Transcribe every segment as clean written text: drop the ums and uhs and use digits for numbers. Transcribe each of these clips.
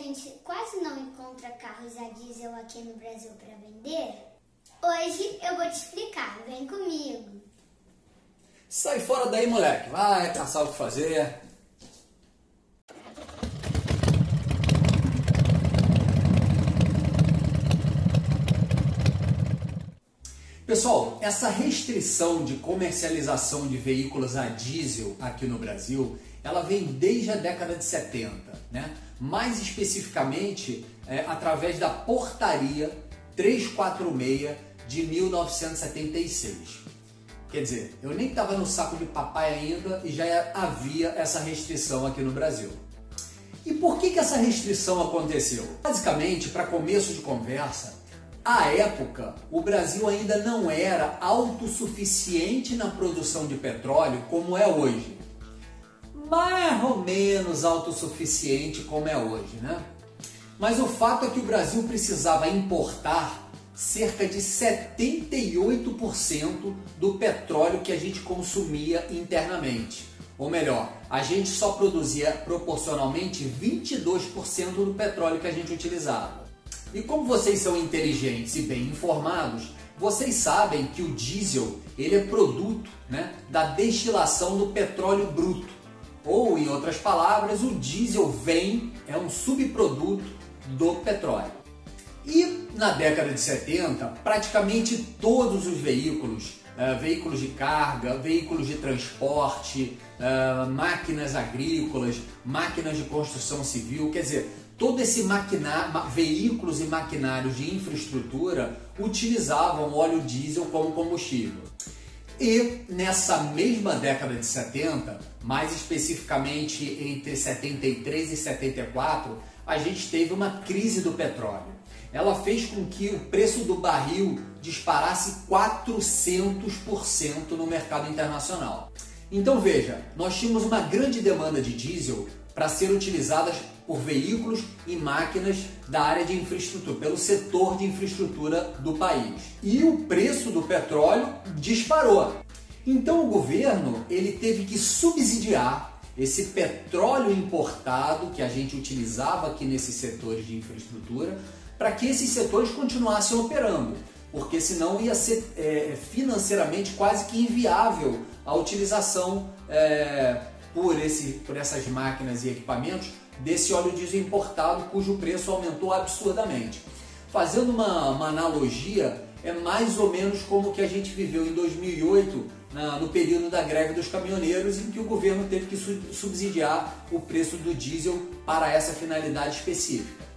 gente quase não encontra carros a diesel aqui no Brasil para vender, hoje eu vou te explicar. Vem comigo. Sai fora daí, moleque. Vai caçar o que fazer. Pessoal, essa restrição de comercialização de veículos a diesel aqui no Brasil, ela vem desde a década de 70, né? Mais especificamente através da Portaria 346 de 1976. Quer dizer, eu nem estava no saco de papai ainda e já havia essa restrição aqui no Brasil. E por que essa restrição aconteceu? Basicamente, para começo de conversa, à época, o Brasil ainda não era autossuficiente na produção de petróleo como é hoje. Mais ou menos autossuficiente como é hoje, né? Mas o fato é que o Brasil precisava importar cerca de 78% do petróleo que a gente consumia internamente. Ou melhor, a gente só produzia proporcionalmente 22% do petróleo que a gente utilizava. E como vocês são inteligentes e bem informados, vocês sabem que o diesel ele é produto, né, da destilação do petróleo bruto. Ou, em outras palavras, o diesel é um subproduto do petróleo. E na década de 70, praticamente todos os veículos, veículos de carga, veículos de transporte, máquinas agrícolas, máquinas de construção civil, quer dizer, todo esse veículos e maquinários de infraestrutura utilizavam óleo diesel como combustível. E nessa mesma década de 70, mais especificamente entre 73 e 74, a gente teve uma crise do petróleo. Ela fez com que o preço do barril disparasse 400% no mercado internacional. Então veja, nós tínhamos uma grande demanda de diesel para ser utilizadas por veículos e máquinas da área de infraestrutura, pelo setor de infraestrutura do país. E o preço do petróleo disparou. Então o governo ele teve que subsidiar esse petróleo importado que a gente utilizava aqui nesses setores de infraestrutura para que esses setores continuassem operando, porque senão ia ser financeiramente quase que inviável a utilização por essas máquinas e equipamentos desse óleo diesel importado, cujo preço aumentou absurdamente. Fazendo uma analogia, é mais ou menos como o que a gente viveu em 2008, no período da greve dos caminhoneiros, em que o governo teve que subsidiar o preço do diesel para essa finalidade específica.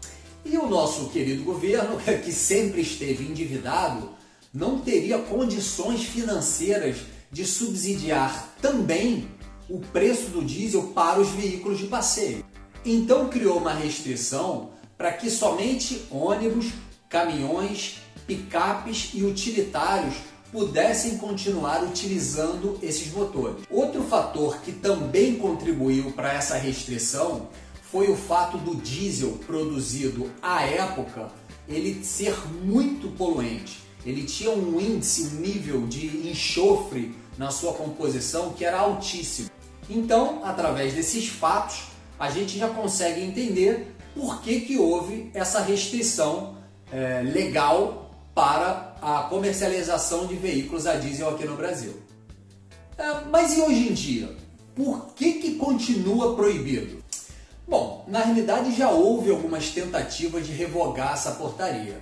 E o nosso querido governo, que sempre esteve endividado, não teria condições financeiras de subsidiar também o preço do diesel para os veículos de passeio. Então criou uma restrição para que somente ônibus, caminhões, picapes e utilitários pudessem continuar utilizando esses motores. Outro fator que também contribuiu para essa restrição foi o fato do diesel produzido à época ele ser muito poluente. Ele tinha um índice, um nível de enxofre na sua composição que era altíssimo. Então, através desses fatos, a gente já consegue entender por que houve essa restrição legal para a comercialização de veículos a diesel aqui no Brasil. Mas e hoje em dia? Por que continua proibido? Bom, na realidade já houve algumas tentativas de revogar essa portaria,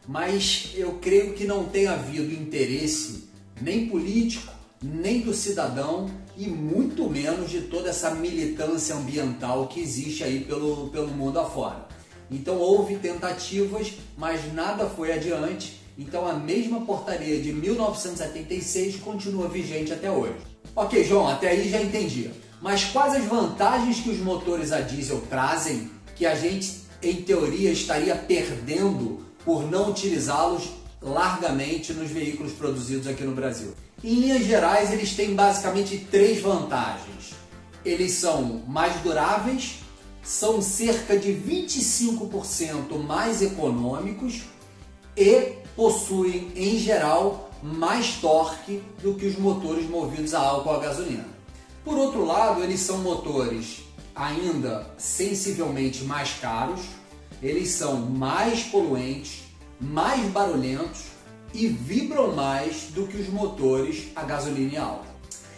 mas eu creio que não tem havido interesse nem político, nem do cidadão e muito menos de toda essa militância ambiental que existe aí pelo mundo afora. Então houve tentativas, mas nada foi adiante, então a mesma portaria de 1976 continua vigente até hoje. Ok, João, até aí já entendi. Mas quais as vantagens que os motores a diesel trazem que a gente, em teoria, estaria perdendo por não utilizá-los largamente nos veículos produzidos aqui no Brasil? Em linhas gerais, eles têm basicamente três vantagens. Eles são mais duráveis, são cerca de 25% mais econômicos e possuem, em geral, mais torque do que os motores movidos a álcool ou a gasolina. Por outro lado, eles são motores ainda sensivelmente mais caros, eles são mais poluentes, mais barulhentos e vibram mais do que os motores a gasolina álcool.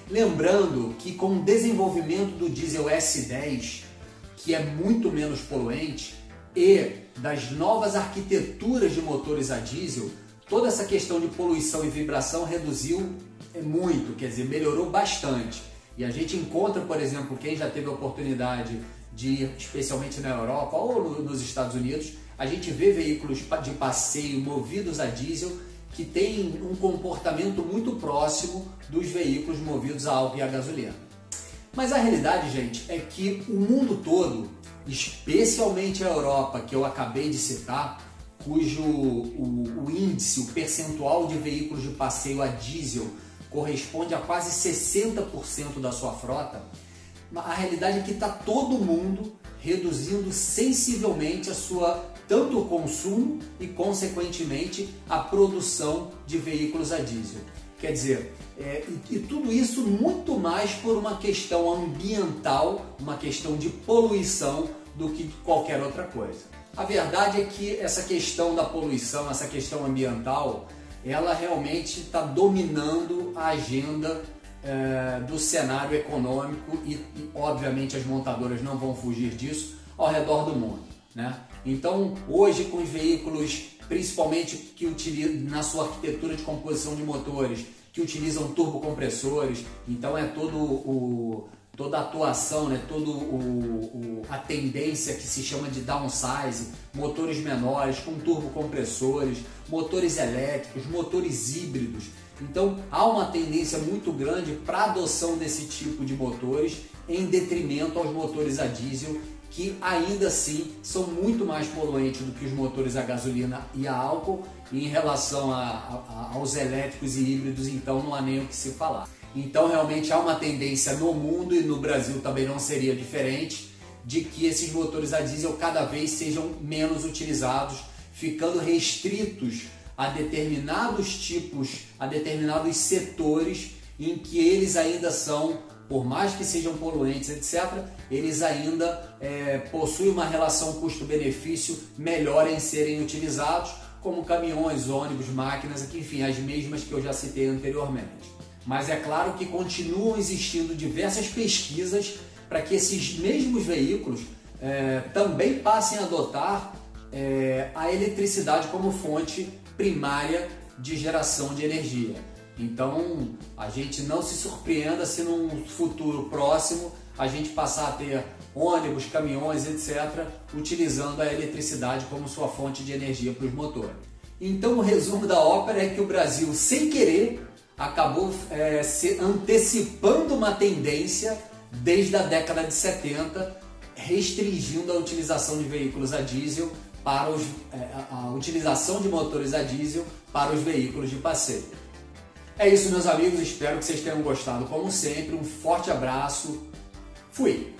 Lembrando que com o desenvolvimento do diesel S10, que é muito menos poluente, e das novas arquiteturas de motores a diesel, toda essa questão de poluição e vibração reduziu muito, quer dizer, melhorou bastante. E a gente encontra, por exemplo, quem já teve a oportunidade de ir, especialmente na Europa ou nos Estados Unidos, a gente vê veículos de passeio movidos a diesel que têm um comportamento muito próximo dos veículos movidos a álcool e a gasolina. Mas a realidade, gente, é que o mundo todo, especialmente a Europa, que eu acabei de citar, cujo o índice, o percentual de veículos de passeio a diesel corresponde a quase 60% da sua frota, a realidade é que está todo mundo reduzindo sensivelmente a sua tanto o consumo e, consequentemente, a produção de veículos a diesel. Quer dizer, e tudo isso muito mais por uma questão ambiental, uma questão de poluição do que qualquer outra coisa. A verdade é que essa questão da poluição, essa questão ambiental, ela realmente está dominando a agenda do cenário econômico e, obviamente, as montadoras não vão fugir disso ao redor do mundo, né? Então, hoje, com os veículos, principalmente que utilizam na sua arquitetura de composição de motores, que utilizam turbocompressores, então é toda a atuação, né? A tendência que se chama de downsize, motores menores com turbocompressores, motores elétricos, motores híbridos. Então há uma tendência muito grande para a adoção desse tipo de motores em detrimento aos motores a diesel, que ainda assim são muito mais poluentes do que os motores a gasolina e a álcool, e em relação aos elétricos e híbridos, então não há nem o que se falar. Então realmente há uma tendência no mundo, e no Brasil também não seria diferente, de que esses motores a diesel cada vez sejam menos utilizados, ficando restritos a determinados tipos, a determinados setores em que eles ainda são, por mais que sejam poluentes, etc., eles ainda possuem uma relação custo-benefício melhor em serem utilizados, como caminhões, ônibus, máquinas, enfim, as mesmas que eu já citei anteriormente. Mas é claro que continuam existindo diversas pesquisas para que esses mesmos veículos também passem a adotar a eletricidade como fonte primária de geração de energia. Então, a gente não se surpreenda se num futuro próximo a gente passar a ter ônibus, caminhões, etc., utilizando a eletricidade como sua fonte de energia para os motores. Então, o resumo da ópera é que o Brasil, sem querer, acabou se antecipando uma tendência desde a década de 70, restringindo a utilização de veículos a diesel para a utilização de motores a diesel para os veículos de passeio. É isso, meus amigos, espero que vocês tenham gostado como sempre, um forte abraço, fui!